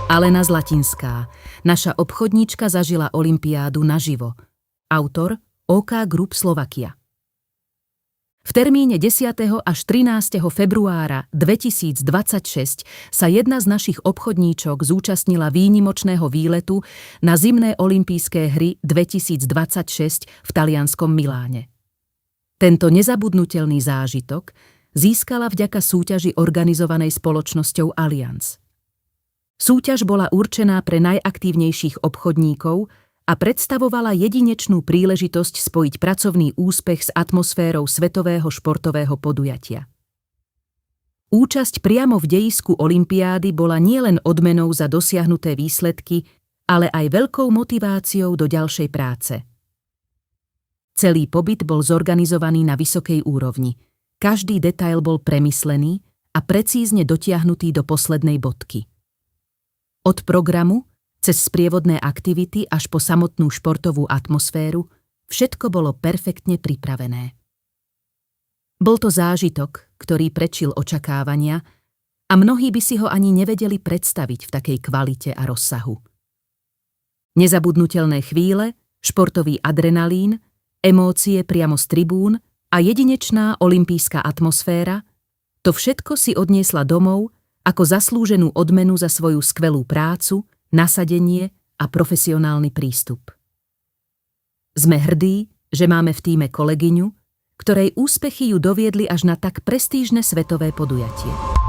Alena Zlatinská, naša obchodníčka, zažila olympiádu naživo. Autor OK Group Slovakia. V termíne 10. až 13. februára 2026 sa jedna z našich obchodníčok zúčastnila výnimočného výletu na zimné olympijské hry 2026 v talianskom Miláne. Tento nezabudnutelný zážitok získala vďaka súťaži organizovanej spoločnosťou Allianz. Súťaž bola určená pre najaktívnejších obchodníkov a predstavovala jedinečnú príležitosť spojiť pracovný úspech s atmosférou svetového športového podujatia. Účasť priamo v dejisku olympiády bola nielen odmenou za dosiahnuté výsledky, ale aj veľkou motiváciou do ďalšej práce. Celý pobyt bol zorganizovaný na vysokej úrovni. Každý detail bol premyslený a precízne dotiahnutý do poslednej bodky. Od programu cez sprievodné aktivity až po samotnú športovú atmosféru, všetko bolo perfektne pripravené. Bol to zážitok, ktorý prečil očakávania a mnohí by si ho ani nevedeli predstaviť v takej kvalite a rozsahu. Nezabudnutelné chvíle, športový adrenalín, emócie priamo z tribún a jedinečná olympijská atmosféra, to všetko si odniesla domov ako zaslúženú odmenu za svoju skvelú prácu, nasadenie a profesionálny prístup. Sme hrdí, že máme v tíme kolegyňu, ktorej úspechy ju doviedli až na tak prestížne svetové podujatie.